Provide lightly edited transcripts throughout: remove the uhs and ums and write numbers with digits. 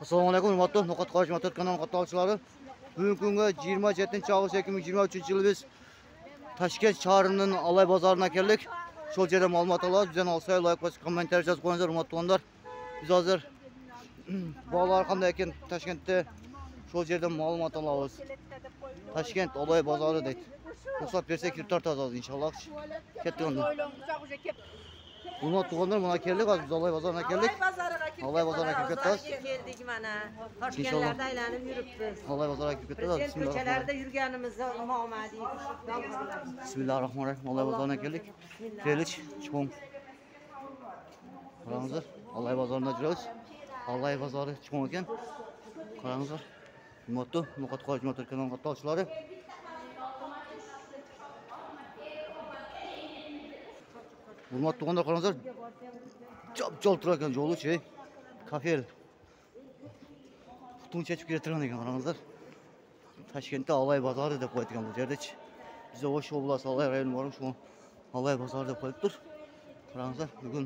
Assalomu alaykum, hurmatli No'qat Qorish Motor kanali qatnashchilari. Bugungi kunga 27-avgust 2023-yil biz Toshkent shahrining Alay bozoriga keldik. Shu yerda ma'lumot olamiz. Bizdan olsay, like va kommentar yozib qo'yinglar, hurmatli do'stlar. Biz hozir bog'lar qanday ekan Toshkentda shu yerda ma'lumot olamiz. Toshkent Alay bozori deydi. Ruxsat bersak kirib tortamiz inshaalloh. Ketdik. Hurmatli do'stlar, mana keldik, biz Alay bozoriga keldik. Alay bozoriga kirib ketdik. Keldik mana. Toshkentlarda aylanib yuribmiz. Alay bozoriga kirib ketdik. Prezident ko'chalarida yurganimizda omadiy. Bismillahirrahmanirrahim. Alay bozoriga keldik. Kelish, chiqing. Qarangizlar, Alay bozoriga yuramiz. Alay bozori chiqing ekan. Qarangizlar. Hurmatli No'qat Qorish Motor kanali qatnashchilari. Hurmatli do'stlar, qarangizlar. Jop-jol turar ekan yo'lchi. Kafel. Tutun chechib keltirgan ekan, qarangizlar. Toshkentda Alay bozori deb qo'ygan bu yerda-chi. Bizda O'sh oblast Alay rayoni bor, shu Alay bozori deb qo'yibdir. Qarangizlar, bugun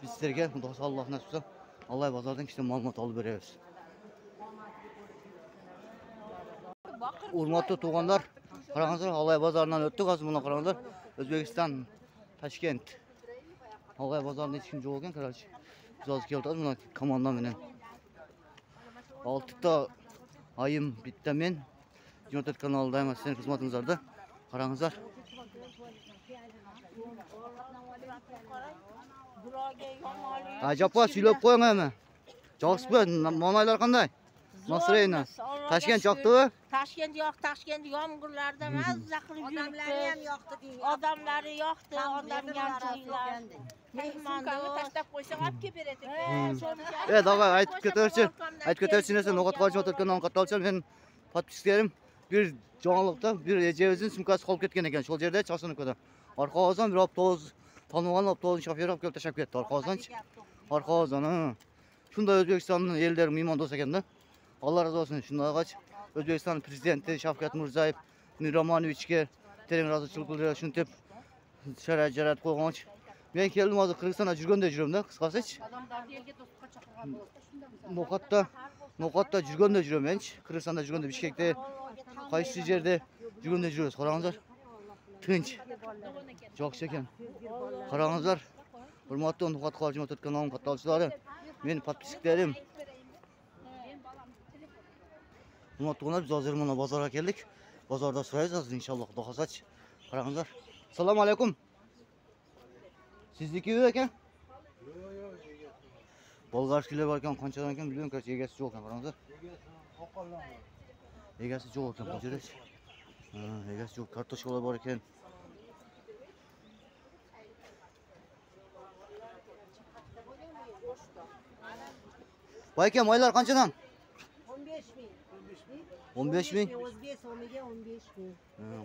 biz sizlarga Xudo Alloh nasib etsa Alay bozoridan kichik ma'lumot olib beramiz. Hurmatli tug'anlar, qarangizlar, Alay bozoridan o'tdik. Hozir buni qarangizlar. O'zbekiston Toshkent Alay bozorining hech kim yo'q ekan, qarangchi. Biz hozir keldik, buni komandan bilan 6 ta ayım bitta men Jinotet kanalidayman, sizning xizmatingizda. Qarangizlar. Ajabpa suylab qo'ying ham. Jo'xsizmi? Momaylar qanday? Nasrayna. Toshkent yoqdimi? Toshkent yo'q, Toshkent yomg'irlarda mazza qilib Odamlari ham yoqdi deydi. Odamlari yoqdi, odamgarchiliklar. Mehmonni tashlab qo'ysang olib kelib beradi. Davay aytib ketaverchi. Aytib ketaverchi narsa No'qat Qorish Motor kanaliga qatnashchim. Men podpiskarim bir jonliqda bir ejevizning sumkasi qolib ketgan ekan. Shu yerda Chosinovkada. Orqaozdan bir avtobus tanilgan avtobus shoferi olib kelib tashlab ketdi. Orqaozdan. Shunday O'zbekistonning ellar mehmon do'st ekanda. Alloh razı olsun. Shundag'ach O'zbekiston prezidenti Shavkat Mirziyoyev Miromonovichga tering rozichilik bildirib, shuni deb sharoit qo'yganch. Men keldim hozir Qirg'izistonda yurganda yuramda, qisqasichi. No'qatda yurganda yuraman. Qirg'izistonda yurganda Bishkekda qaysi yerda yurganda yuramiz. Qarangizlar. Tinch. Jo'xshi ekan. Qarangizlar. Hurmatli No'qat Qorish Motor kanalining qatnashchilari, men podpiskarim. Hurmatli do'stlar, biz hozir mana bozorga keldik. Bozorda so'raymiz hozir inshaalloh, xudo xohlasa. Qarangizlar. Assalomu alaykum. Sizniki yo'q ekan? Yo'q, bolgarskilar bor ekan, qanchadan ekan bilmayman, qarshi egasi yo'q ekan, qarangizlar. Egasi yo'q ekan bu yerda. Egasi yo'q, kartoshkalar bor ekan. Voy aka, moylar qanchadan? 15 ming. O'zbek so'miga 15 ming.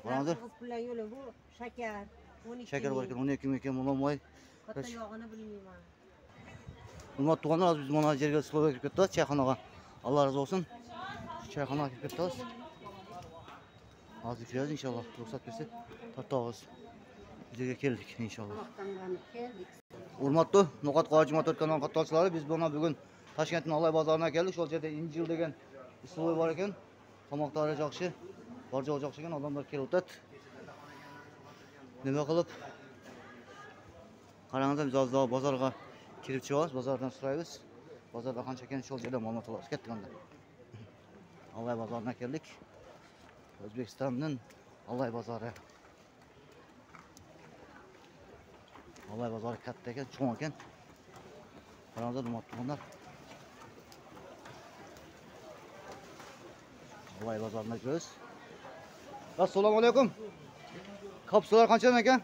Qarangizlar. Qirg'iz bilan yo'li bu shakar. 12 Shakar bor ekan, 12 ming ekan, mana moy. Katta yog'ini bilmayman. Hurmatli do'stlar, biz mana yerga Slovakiyaga kirib ketdik, chayxonaga. Alloh razı olsun. Chayxonaga kirib ketdik. Hozir kiramiz inshaalloh. Ruxsat bersa, tortamiz. Bizga keldik inshaalloh. Hurmatli No'qat Qorish Motor kanali qatnashchilari, biz bugun Toshkentning Alay bozoriga keldik. Shu yerda Injil degan isloy bor ekan. Tomoqlari yaxshi. Bor joy yaxshi ekan, odamlar kelib o'tadi. Nima qilib? Qarangizlar, biz hozir bozorga kirib chiqamiz, bozordan so'raymiz. Bozorda qancha ekan shu yerda ma'lumot olamiz. Ketdik onda. Alay bozoriga keldik. O'zbekistonning Alay bozori. Alay bozori katta ekan, cho'ng ekan. Qarangizlar, hurmatli Alay bozoriga kiriyoruz. Assalomu alaykum. Kapsular qanchadan ekan?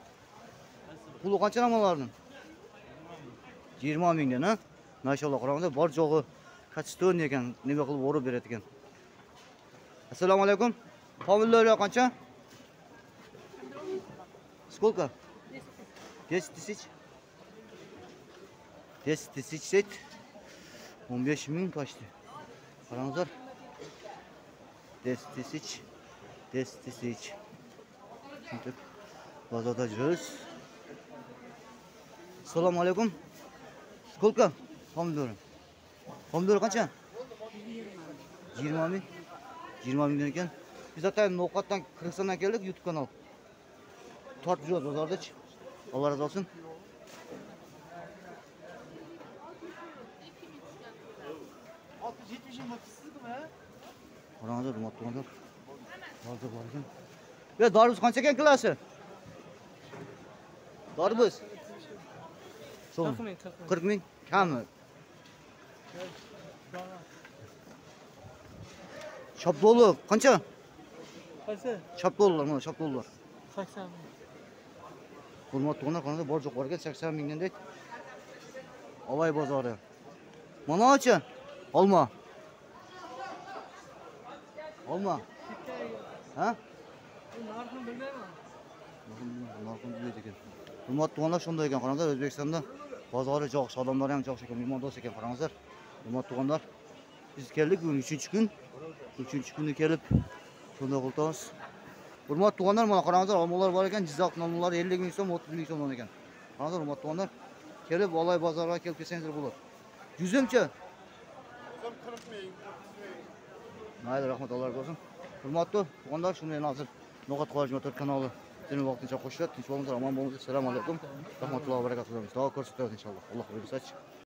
Puli qanchadan olardim? 20 mingdan, ha? Maşallah, qarangizlar, bor jo'g'i kacheston ekan, nima qilib o'rib beradi ekan. Assalomu alaykum. Pomidor qancha? Сколько? 10 тысяч. 10 тысяч set. 15 ming почти. Qarangizlar. 10 тысяч. 10 тысяч. Şimdi bozorda yuramiz. Assalomu alaykum. Сколько? Pomidor. Pomidor qancha? 20 ming. 20 mingdan ekan. Biz zaten No'xatdan Qirg'izistondan keldik, YouTube kanal. Tortib yuramiz bozorda-chi. Allah razı olsun. Qaranglar, hurmatli do'stlar. Hozir bor ekan. Ya dorimiz qancha ekan klasi? Dorimiz 40 ming kammi? Shapdoli qancha? Qaysi? Shapdolilar, mana shapdolilar. 80 ming. Hurmatli do'stlar, qaranglar, bor jo'q bor ekan 80 mingdan dek. Olay bozori. Mana-chi? Olma. Olma. Ha? Narxini bilmayman. Narxini bilmaydi ekan. Hurmatli do'stlar, shunday ekan, qaranglar, O'zbekistonda bozori jo'q, odamlar ham jo'q ekan, mehmondo'st ekan, qaranglar. Hurmatli do'stlar, biz keldik bugun 3-kun. 3-kunga kelib shunday qilamiz. Hurmatli do'stlar, mana qaranglar, olmalar bor ekan, Jizzax olmalari 50 ming so'm, 30 ming so'mdan ekan. Qaranglar, hurmatli do'stlar, kelib olay bozoriga kelib kelsangiz bo'ladi. Yuzimchi? Uzum 40 ming, 30 ming. Mayli, rahmat, Alloh razı olsun. Hurmatli do'stlar, shunday hozir No'xat Qo'yaj motor kanali seni vaqtincha qo'shiladi. Tinch bo'linglar, omon bo'linglar. Assalomu alaykum. Rahmatullohi va barakatuh. Xudo ko'rsatsin inshaalloh. Alloh buyursa.